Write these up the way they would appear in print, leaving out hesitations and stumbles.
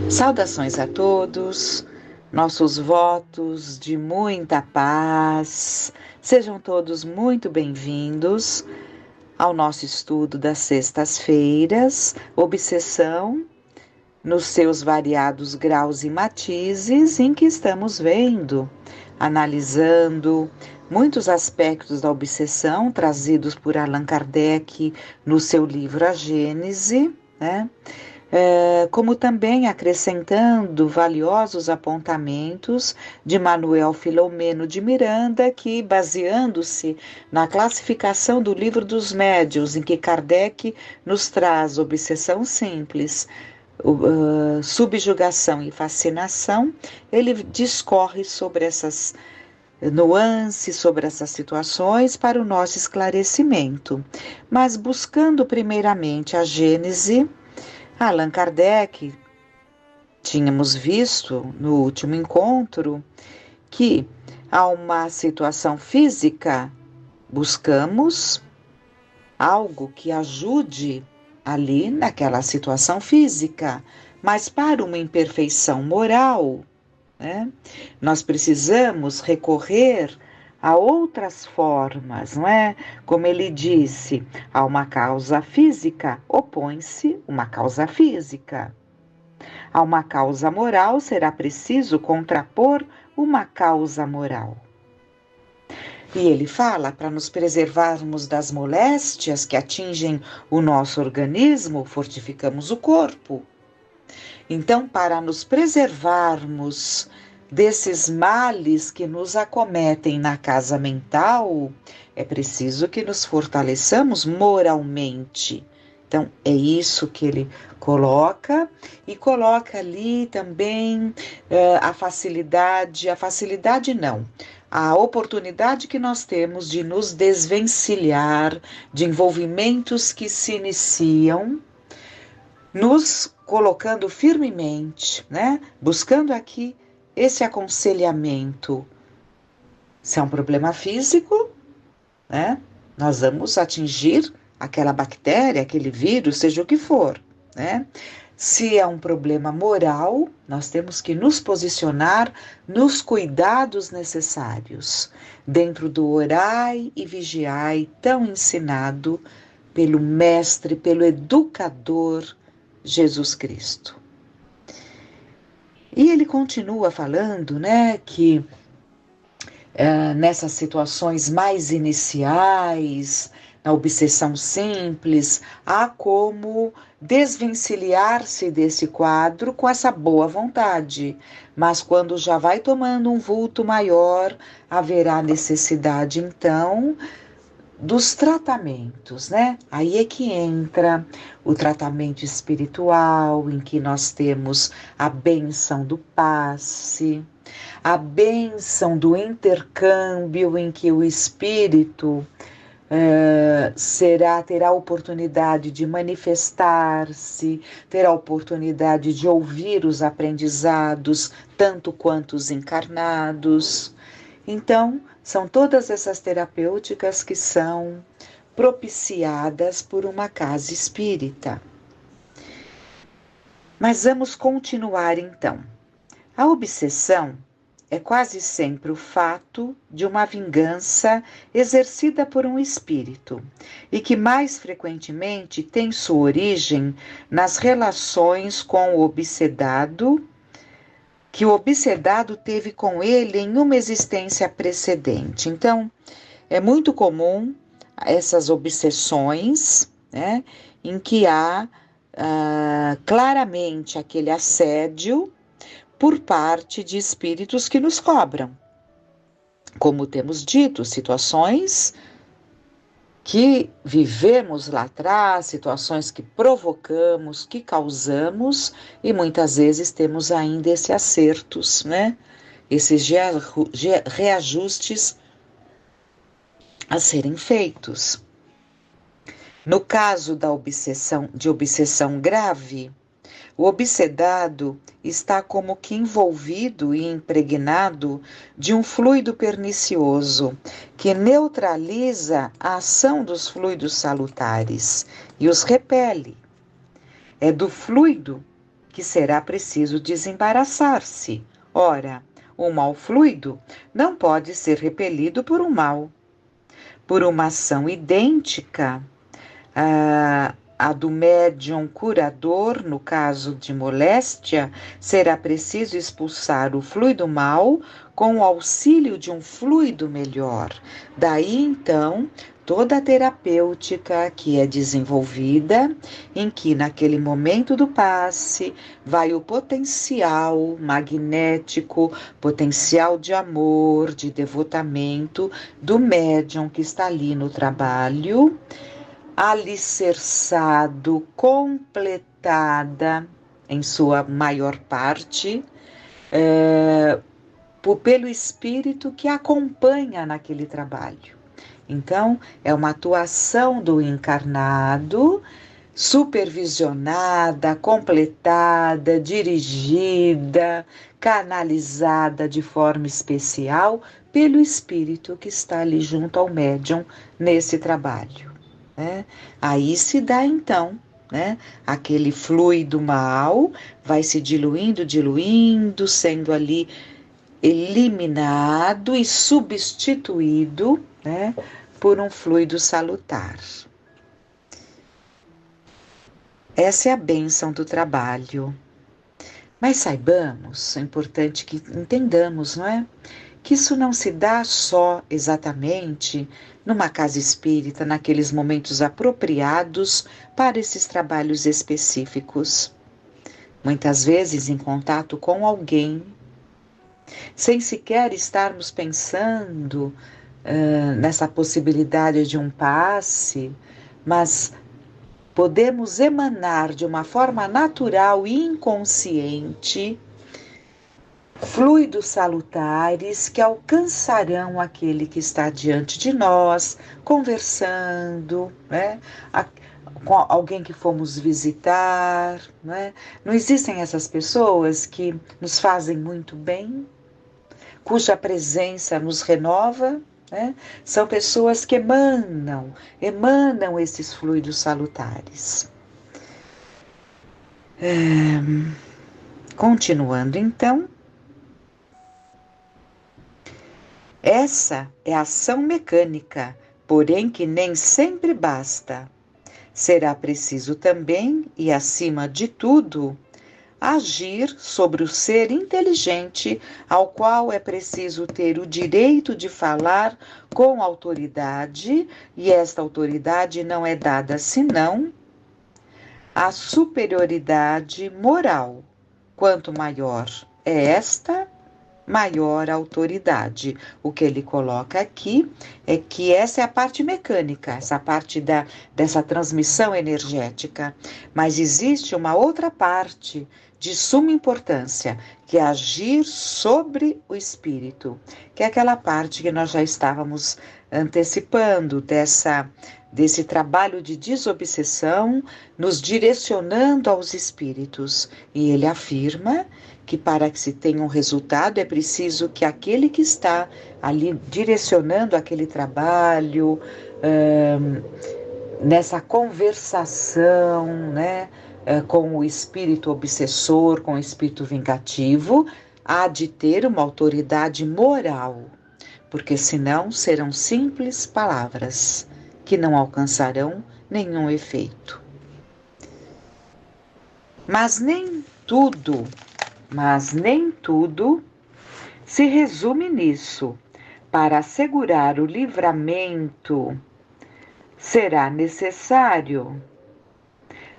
Saudações a todos, nossos votos de muita paz. Sejam todos muito bem-vindos ao nosso estudo das sextas-feiras, obsessão nos seus variados graus e matizes, em que estamos vendo, analisando muitos aspectos da obsessão trazidos por Allan Kardec no seu livro A Gênese, né? Como também acrescentando valiosos apontamentos de Manuel Filomeno de Miranda, que, baseando-se na classificação do Livro dos Médiuns, em que Kardec nos traz obsessão simples, subjugação e fascinação, ele discorre sobre essas nuances, sobre essas situações para o nosso esclarecimento. Mas buscando primeiramente a Gênese, Allan Kardec, tínhamos visto no último encontro, que a uma situação física buscamos algo que ajude ali naquela situação física, mas para uma imperfeição moral, né, nós precisamos recorrer a outras formas, não é? Como ele disse, a uma causa física opõe-se uma causa física. A uma causa moral será preciso contrapor uma causa moral. E ele fala para nos preservarmos das moléstias que atingem o nosso organismo, fortificamos o corpo. Então, para nos preservarmos desses males que nos acometem na casa mental, é preciso que nos fortaleçamos moralmente. Então, é isso que ele coloca, e coloca ali também a oportunidade que nós temos de nos desvencilhar de envolvimentos que se iniciam, nos colocando firmemente, né? Buscando aqui esse aconselhamento. Se é um problema físico, né? Nós vamos atingir aquela bactéria, aquele vírus, seja o que for, né? Se é um problema moral, nós temos que nos posicionar nos cuidados necessários, dentro do orai e vigiai tão ensinado pelo mestre, pelo educador Jesus Cristo. E ele continua falando, né, que nessas situações mais iniciais, na obsessão simples, há como desvencilhar-se desse quadro com essa boa vontade. Mas quando já vai tomando um vulto maior, haverá necessidade, então, dos tratamentos, né? Aí é que entra o tratamento espiritual, em que nós temos a bênção do passe, a bênção do intercâmbio, em que o espírito terá a oportunidade de manifestar-se, terá a oportunidade de ouvir os aprendizados, tanto quanto os encarnados. Então, são todas essas terapêuticas que são propiciadas por uma casa espírita. Mas vamos continuar então. A obsessão é quase sempre o fato de uma vingança exercida por um espírito e que mais frequentemente tem sua origem nas relações com o obsedado, que o obsedado teve com ele em uma existência precedente. Então, é muito comum essas obsessões, né, em que há claramente aquele assédio por parte de espíritos que nos cobram. Como temos dito, situações que vivemos lá atrás, situações que provocamos, que causamos, e muitas vezes temos ainda esses acertos, né? Esses reajustes a serem feitos. No caso da obsessão grave, o obsedado está como que envolvido e impregnado de um fluido pernicioso que neutraliza a ação dos fluidos salutares e os repele. É do fluido que será preciso desembaraçar-se. Ora, o mal fluido não pode ser repelido por um mal. Por uma ação idêntica a do médium curador, no caso de moléstia, será preciso expulsar o fluido mal com o auxílio de um fluido melhor. Daí, então, toda a terapêutica que é desenvolvida, em que naquele momento do passe vai o potencial magnético, potencial de amor, de devotamento do médium que está ali no trabalho, alicerçado, completada em sua maior parte, pelo espírito que acompanha naquele trabalho. Então, é uma atuação do encarnado, supervisionada, completada, dirigida, canalizada de forma especial pelo espírito que está ali junto ao médium nesse trabalho. Né? Aí se dá então, né? Aquele fluido mal vai se diluindo, sendo ali eliminado e substituído, né, por um fluido salutar. Essa é a bênção do trabalho. Mas saibamos, é importante que entendamos, não é? Que isso não se dá só exatamente numa casa espírita, naqueles momentos apropriados para esses trabalhos específicos. Muitas vezes em contato com alguém, sem sequer estarmos pensando nessa possibilidade de um passe, mas podemos emanar de uma forma natural e inconsciente fluidos salutares que alcançarão aquele que está diante de nós, conversando, né? Com alguém que fomos visitar, né? Não existem essas pessoas que nos fazem muito bem, cuja presença nos renova, né? São pessoas que emanam esses fluidos salutares. Continuando então, essa é a ação mecânica, porém que nem sempre basta. Será preciso também, e acima de tudo, agir sobre o ser inteligente, ao qual é preciso ter o direito de falar com autoridade, e esta autoridade não é dada senão a superioridade moral. Quanto maior é esta, maior a autoridade. O que ele coloca aqui é que essa é a parte mecânica, essa parte dessa transmissão energética. Mas existe uma outra parte de suma importância, que é agir sobre o espírito, que é aquela parte que nós já estávamos antecipando desse trabalho de desobsessão, nos direcionando aos espíritos. E ele afirma que para que se tenha um resultado é preciso que aquele que está ali direcionando aquele trabalho, nessa conversação, né, com o espírito obsessor, com o espírito vingativo, há de ter uma autoridade moral, porque senão serão simples palavras que não alcançarão nenhum efeito. Mas nem tudo se resume nisso. Para assegurar o livramento, será necessário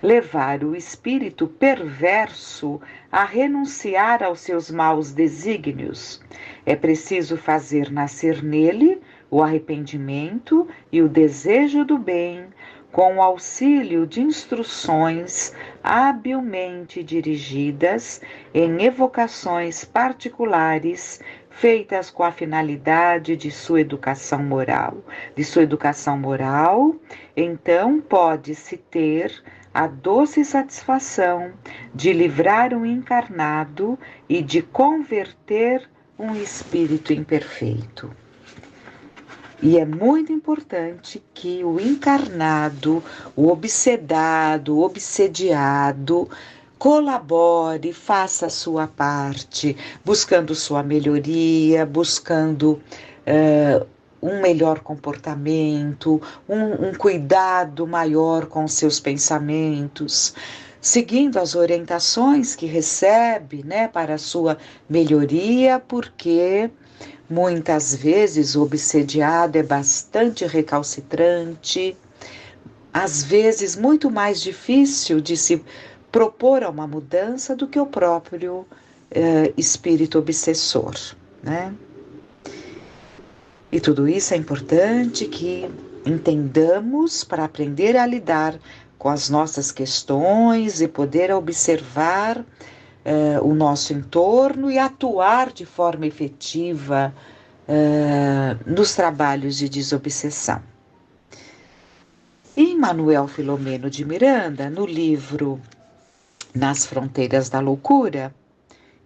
levar o espírito perverso a renunciar aos seus maus desígnios. É preciso fazer nascer nele o arrependimento e o desejo do bem, com o auxílio de instruções habilmente dirigidas em evocações particulares, feitas com a finalidade de sua educação moral. Então pode-se ter a doce satisfação de livrar um encarnado e de converter um espírito imperfeito. E é muito importante que o encarnado, o obsedado, o obsediado, colabore, faça a sua parte, buscando sua melhoria, buscando um melhor comportamento, um cuidado maior com seus pensamentos, seguindo as orientações que recebe, né, para a sua melhoria, porque muitas vezes o obsediado é bastante recalcitrante, às vezes muito mais difícil de se propor a uma mudança do que o próprio espírito obsessor, né? E tudo isso é importante que entendamos para aprender a lidar com as nossas questões e poder observar o nosso entorno e atuar de forma efetiva nos trabalhos de desobsessão. Em Manuel Filomeno de Miranda, no livro Nas Fronteiras da Loucura,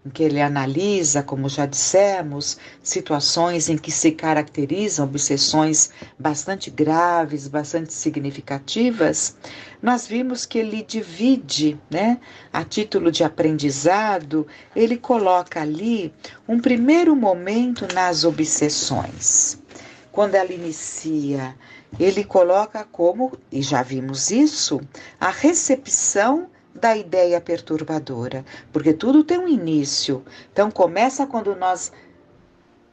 em que ele analisa, como já dissemos, situações em que se caracterizam obsessões bastante graves, bastante significativas, nós vimos que ele divide, né, a título de aprendizado, ele coloca ali um primeiro momento nas obsessões. Quando ela inicia, ele coloca como, e já vimos isso, a recepção da ideia perturbadora, porque tudo tem um início. Então começa quando nós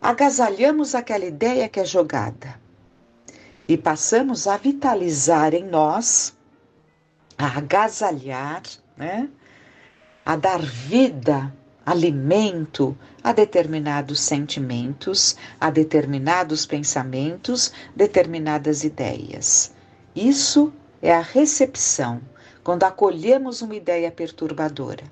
agasalhamos aquela ideia que é jogada e passamos a vitalizar em nós, a agasalhar, né? A dar vida, alimento a determinados sentimentos, a determinados pensamentos, determinadas ideias. Isso é a recepção, quando acolhemos uma ideia perturbadora.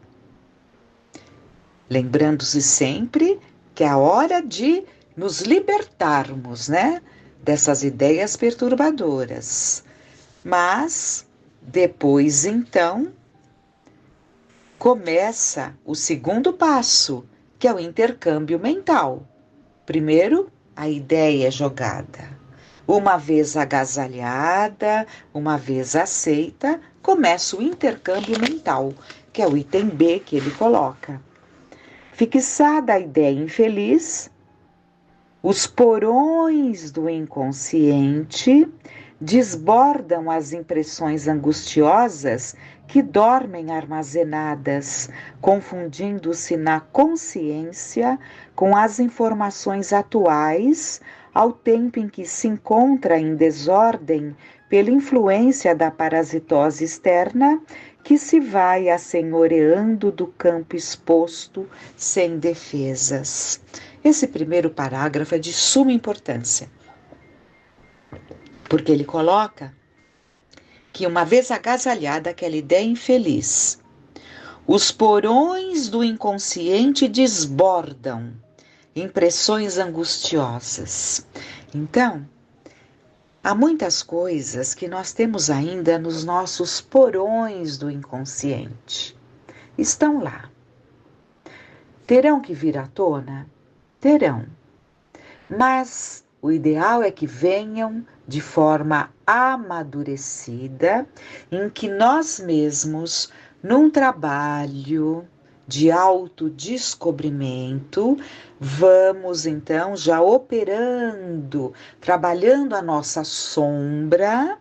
Lembrando-se sempre que é a hora de nos libertarmos, né, dessas ideias perturbadoras. Mas, depois então, começa o segundo passo, que é o intercâmbio mental. Primeiro, a ideia é jogada. Uma vez agasalhada, uma vez aceita, começa o intercâmbio mental, que é o item B que ele coloca. Fixada a ideia infeliz, os porões do inconsciente desbordam as impressões angustiosas que dormem armazenadas, confundindo-se na consciência com as informações atuais, ao tempo em que se encontra em desordem pela influência da parasitose externa, que se vai assenhoreando do campo exposto sem defesas. Esse primeiro parágrafo é de suma importância, porque ele coloca que uma vez agasalhada aquela ideia infeliz, os porões do inconsciente desbordam impressões angustiosas. Então, há muitas coisas que nós temos ainda nos nossos porões do inconsciente. Estão lá. Terão que vir à tona? Terão. Mas o ideal é que venham de forma amadurecida, em que nós mesmos, num trabalho de autodescobrimento, vamos então já operando, trabalhando a nossa sombra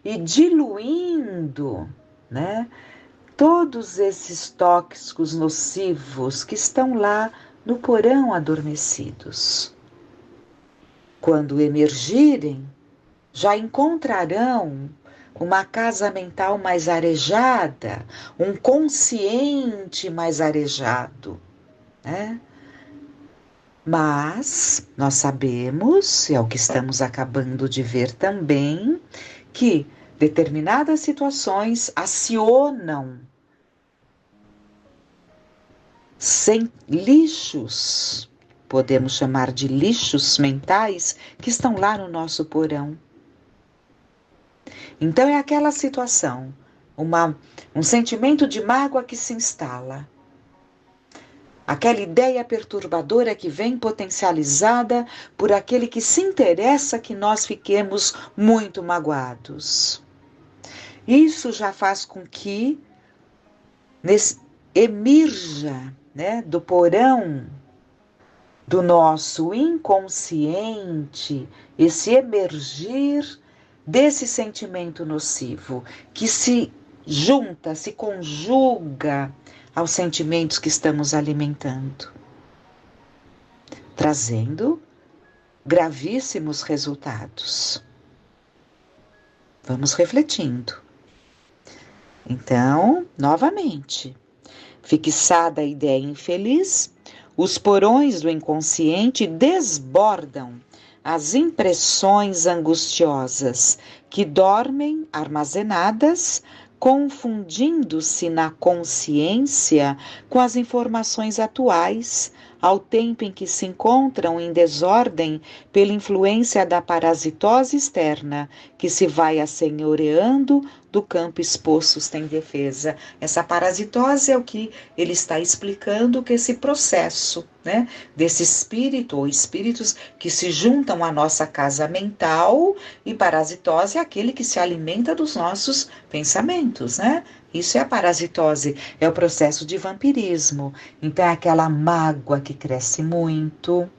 e diluindo, né, todos esses tóxicos nocivos que estão lá no porão adormecidos. Quando emergirem, já encontrarão uma casa mental mais arejada, um consciente mais arejado, né? Mas nós sabemos, é o que estamos acabando de ver também, que determinadas situações acionam sem lixos, podemos chamar de lixos mentais, que estão lá no nosso porão. Então é aquela situação, um sentimento de mágoa que se instala. Aquela ideia perturbadora que vem potencializada por aquele que se interessa que nós fiquemos muito magoados. Isso já faz com que emerja, né, do porão do nosso inconsciente, esse emergir desse sentimento nocivo, que se junta, se conjuga aos sentimentos que estamos alimentando, trazendo gravíssimos resultados. Vamos refletindo. Então, novamente, fixada a ideia infeliz, os porões do inconsciente desbordam as impressões angustiosas que dormem armazenadas, confundindo-se na consciência com as informações atuais, ao tempo em que se encontram em desordem pela influência da parasitose externa, que se vai assenhoreando do campo exposto sem defesa. Essa parasitose é o que ele está explicando, que esse processo, né, desse espírito ou espíritos que se juntam à nossa casa mental, e parasitose é aquele que se alimenta dos nossos pensamentos, né? Isso é a parasitose, é o processo de vampirismo. Então é aquela mágoa que cresce muito,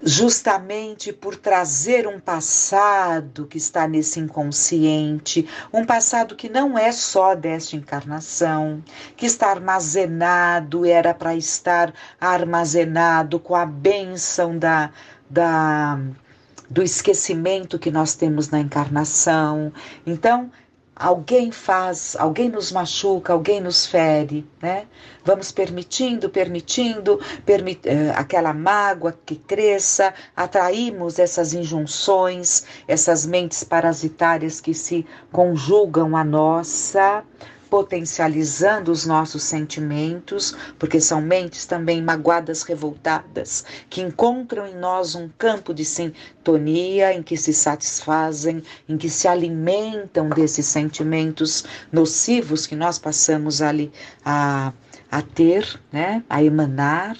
justamente por trazer um passado que está nesse inconsciente, um passado que não é só desta encarnação, que está armazenado, era para estar armazenado com a bênção do esquecimento que nós temos na encarnação. Então, alguém nos machuca, alguém nos fere, né? Vamos permitindo, aquela mágoa que cresça, atraímos essas injunções, essas mentes parasitárias que se conjugam à nossa, potencializando os nossos sentimentos, porque são mentes também magoadas, revoltadas, que encontram em nós um campo de sintonia, em que se satisfazem, em que se alimentam desses sentimentos nocivos que nós passamos ali a ter, né, a emanar.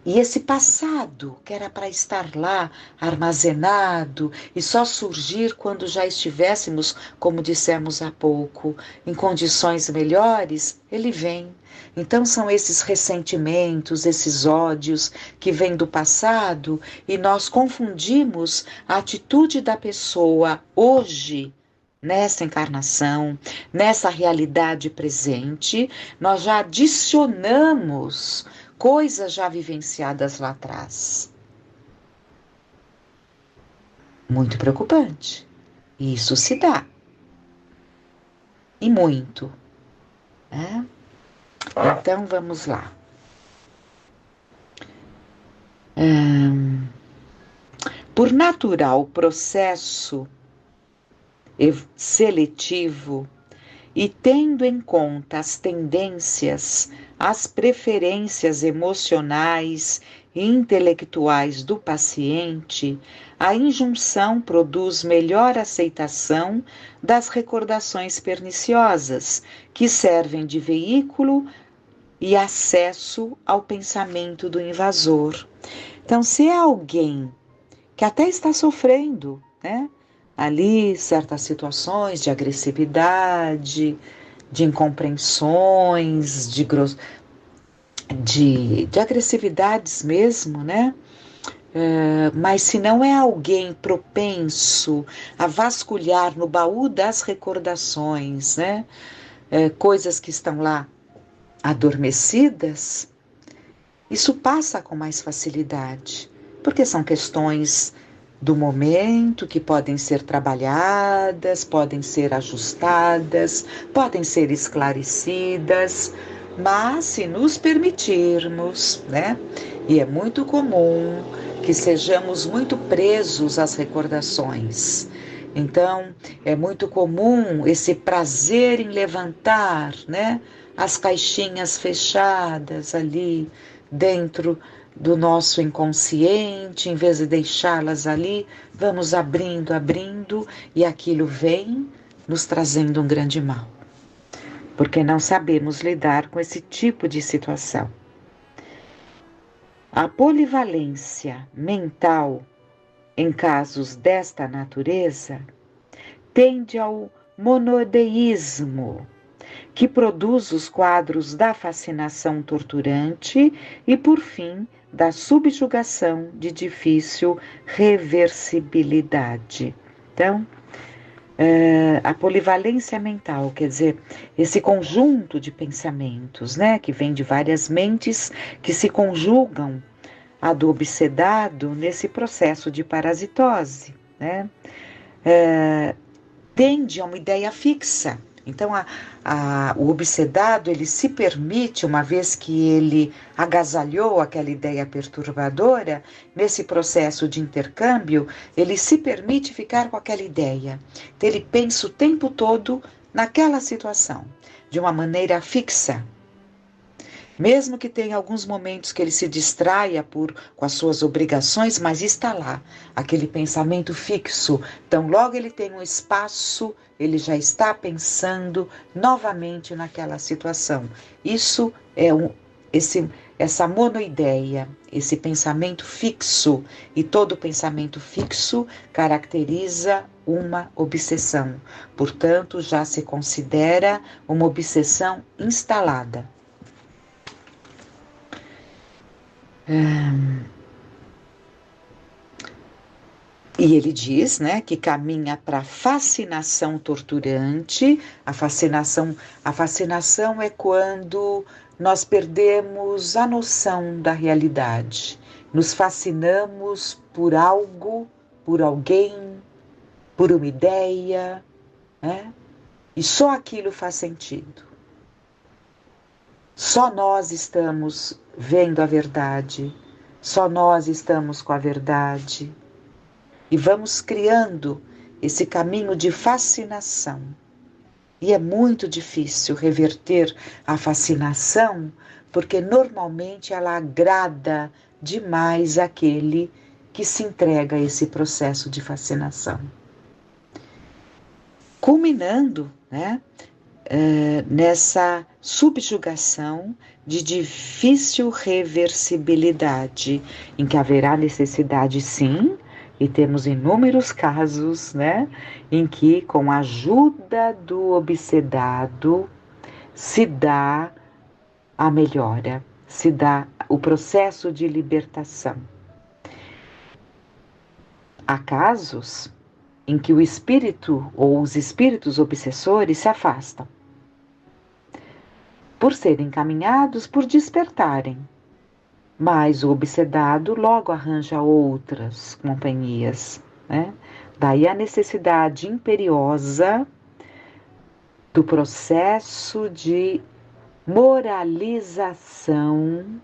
E esse passado, que era para estar lá armazenado e só surgir quando já estivéssemos, como dissemos há pouco, em condições melhores, ele vem. Então são esses ressentimentos, esses ódios que vêm do passado, e nós confundimos a atitude da pessoa hoje, nessa encarnação, nessa realidade presente, nós já adicionamos coisas já vivenciadas lá atrás. Muito preocupante. E isso se dá. E muito. Né? Então, vamos lá. Por natural processo seletivo, e tendo em conta as tendências, as preferências emocionais e intelectuais do paciente, a injunção produz melhor aceitação das recordações perniciosas, que servem de veículo e acesso ao pensamento do invasor. Então, se é alguém que até está sofrendo, né, ali certas situações de agressividade, de incompreensões, de agressividades mesmo, né? Mas se não é alguém propenso a vasculhar no baú das recordações, né? Coisas que estão lá adormecidas, isso passa com mais facilidade, porque são questões do momento que podem ser trabalhadas, podem ser ajustadas, podem ser esclarecidas, mas se nos permitirmos, né? E é muito comum que sejamos muito presos às recordações. Então, é muito comum esse prazer em levantar, né, as caixinhas fechadas ali dentro do nosso inconsciente, em vez de deixá-las ali, vamos abrindo, e aquilo vem nos trazendo um grande mal, porque não sabemos lidar com esse tipo de situação. A polivalência mental, em casos desta natureza, tende ao monodeísmo, que produz os quadros da fascinação torturante e, por fim, da subjugação de difícil reversibilidade. Então, a polivalência mental, quer dizer, esse conjunto de pensamentos, né, que vem de várias mentes que se conjugam a do obsedado nesse processo de parasitose, né, tende a uma ideia fixa. Então, o obsedado, ele se permite, uma vez que ele agasalhou aquela ideia perturbadora, nesse processo de intercâmbio, ele se permite ficar com aquela ideia. Então, ele pensa o tempo todo naquela situação, de uma maneira fixa. Mesmo que tenha alguns momentos que ele se distraia com as suas obrigações, mas está lá, aquele pensamento fixo. Então, logo ele tem um espaço, ele já está pensando novamente naquela situação. Isso é essa monoideia, esse pensamento fixo. E todo pensamento fixo caracteriza uma obsessão. Portanto, já se considera uma obsessão instalada. E ele diz, né, que caminha para a fascinação torturante. A fascinação é quando nós perdemos a noção da realidade. Nos fascinamos por algo, por alguém, por uma ideia, né? E só aquilo faz sentido. Só nós estamos vendo a verdade, só nós estamos com a verdade. E vamos criando esse caminho de fascinação. E é muito difícil reverter a fascinação, porque normalmente ela agrada demais aquele que se entrega a esse processo de fascinação. Culminando, né, nessa subjugação de difícil reversibilidade, em que haverá necessidade, sim, e temos inúmeros casos, né, em que, com a ajuda do obsedado, se dá a melhora, se dá o processo de libertação. Há casos em que o espírito ou os espíritos obsessores se afastam, por serem encaminhados, por despertarem. Mas o obsedado logo arranja outras companhias, né? Daí a necessidade imperiosa do processo de moralização,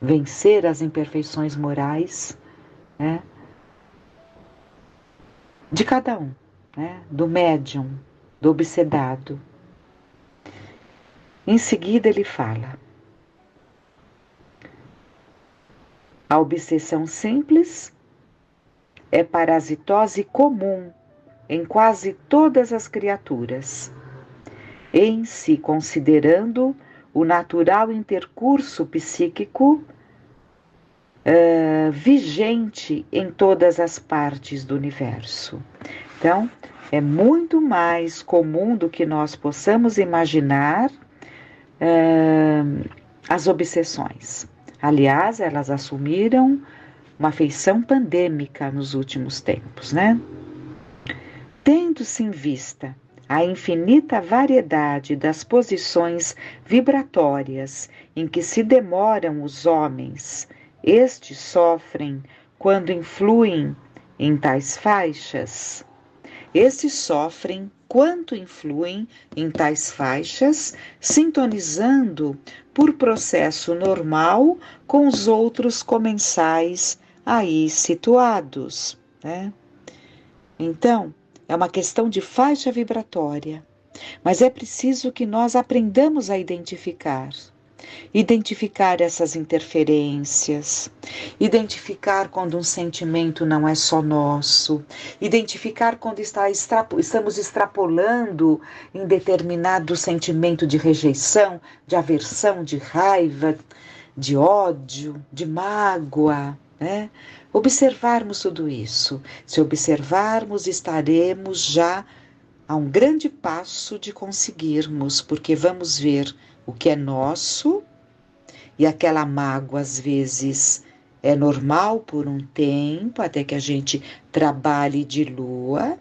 vencer as imperfeições morais, né? De cada um, né? Do médium, do obsedado. Em seguida ele fala: a obsessão simples é parasitose comum em quase todas as criaturas, em se considerando o natural intercurso psíquico vigente em todas as partes do universo. Então, é muito mais comum do que nós possamos imaginar as obsessões. Aliás, elas assumiram uma feição pandêmica nos últimos tempos, né? Tendo-se em vista a infinita variedade das posições vibratórias em que se demoram os homens, estes sofrem quando influem em tais faixas. Estes sofrem quanto influem em tais faixas, sintonizando por processo normal com os outros comensais aí situados, né? Então, é uma questão de faixa vibratória, mas é preciso que nós aprendamos a identificar essas interferências, identificar quando um sentimento não é só nosso, identificar quando estamos extrapolando em determinado sentimento de rejeição, de aversão, de raiva, de ódio, de mágoa, né? Observarmos tudo isso. Se observarmos, estaremos já a um grande passo de conseguirmos, porque vamos ver o que é nosso, e aquela mágoa às vezes é normal por um tempo, até que a gente trabalhe e dilua,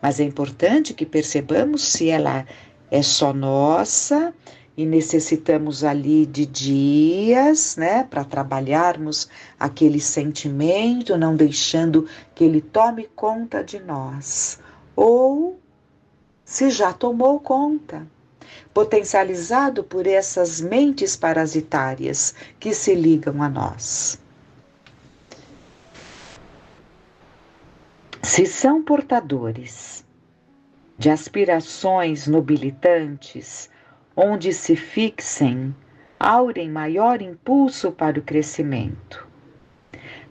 mas é importante que percebamos se ela é só nossa e necessitamos ali de dias, né, para trabalharmos aquele sentimento, não deixando que ele tome conta de nós. Ou se já tomou conta, potencializado por essas mentes parasitárias que se ligam a nós. Se são portadores de aspirações nobilitantes, onde se fixem, aurem maior impulso para o crescimento,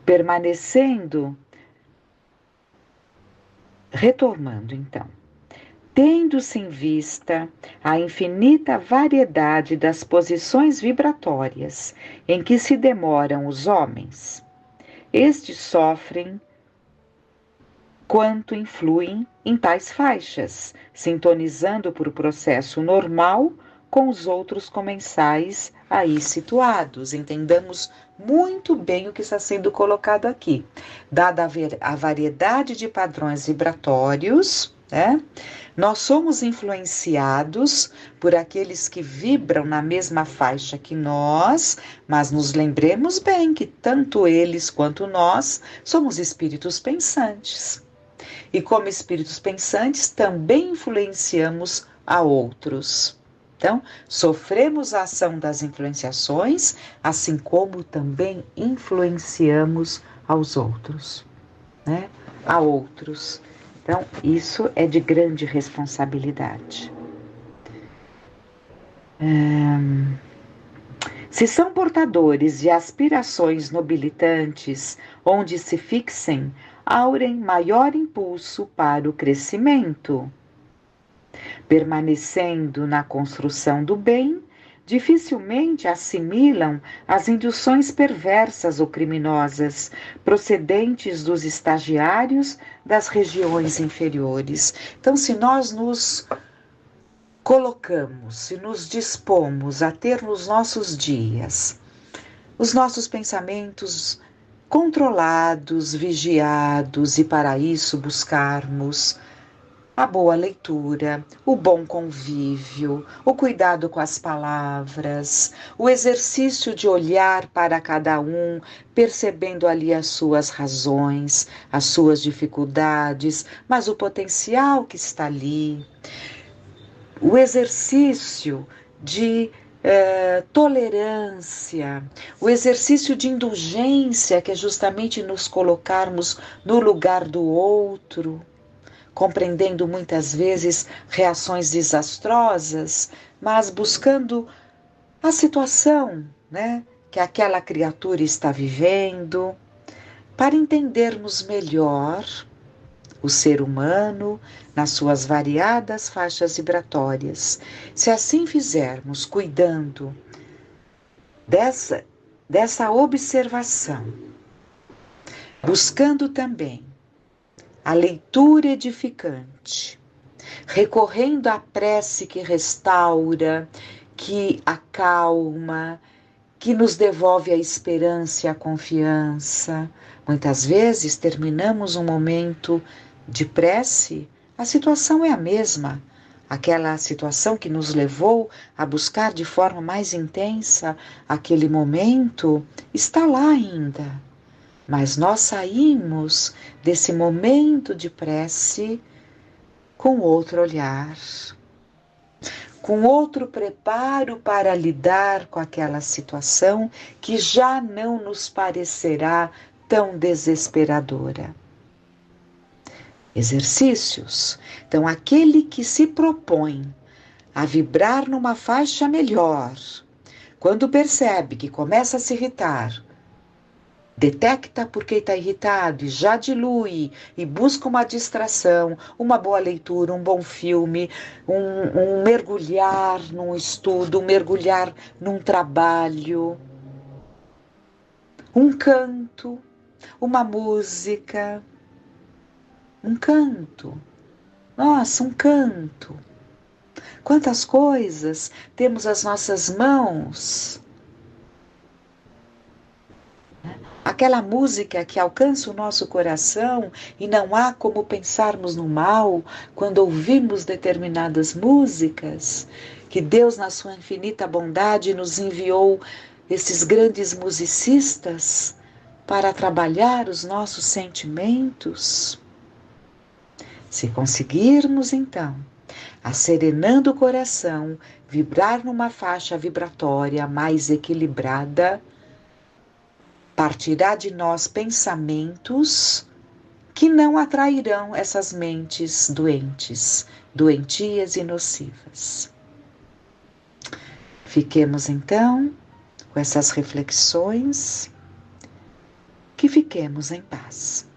permanecendo, retomando então, tendo-se em vista a infinita variedade das posições vibratórias em que se demoram os homens, estes sofrem quanto influem em tais faixas, sintonizando por processo normal com os outros comensais aí situados. Entendamos muito bem o que está sendo colocado aqui. Dada a variedade de padrões vibratórios, né, nós somos influenciados por aqueles que vibram na mesma faixa que nós, mas nos lembremos bem que tanto eles quanto nós somos espíritos pensantes. E como espíritos pensantes, também influenciamos a outros. Então, sofremos a ação das influenciações, assim como também influenciamos aos outros, né? A outros. Então, isso é de grande responsabilidade. Se são portadores de aspirações nobilitantes, onde se fixem, aurem maior impulso para o crescimento. Permanecendo na construção do bem, dificilmente assimilam as induções perversas ou criminosas procedentes dos estagiários das regiões inferiores. Então, se nós nos colocamos, se nos dispomos a ter nos nossos dias os nossos pensamentos controlados, vigiados, e para isso buscarmos a boa leitura, o bom convívio, o cuidado com as palavras, o exercício de olhar para cada um, percebendo ali as suas razões, as suas dificuldades, mas o potencial que está ali, o exercício de tolerância, o exercício de indulgência, que é justamente nos colocarmos no lugar do outro, compreendendo muitas vezes reações desastrosas, mas buscando a situação, né, que aquela criatura está vivendo, para entendermos melhor o ser humano nas suas variadas faixas vibratórias. Se assim fizermos, cuidando dessa observação, buscando também a leitura edificante, recorrendo à prece que restaura, que acalma, que nos devolve a esperança e a confiança. Muitas vezes terminamos um momento de prece, a situação é a mesma. Aquela situação que nos levou a buscar de forma mais intensa aquele momento está lá ainda. Mas nós saímos desse momento de prece com outro olhar, com outro preparo para lidar com aquela situação que já não nos parecerá tão desesperadora. Exercícios. Então, aquele que se propõe a vibrar numa faixa melhor, quando percebe que começa a se irritar, detecta porque está irritado e já dilui e busca uma distração, uma boa leitura, um bom filme, um mergulhar num estudo, um mergulhar num trabalho, um canto, uma música, um canto. Nossa, um canto. Quantas coisas temos às nossas mãos. Aquela música que alcança o nosso coração e não há como pensarmos no mal quando ouvimos determinadas músicas, que Deus, na sua infinita bondade, nos enviou esses grandes musicistas para trabalhar os nossos sentimentos. Se conseguirmos, então, acerenando o coração, vibrar numa faixa vibratória mais equilibrada, partirá de nós pensamentos que não atrairão essas mentes doentes, doentias e nocivas. Fiquemos então com essas reflexões, que fiquemos em paz.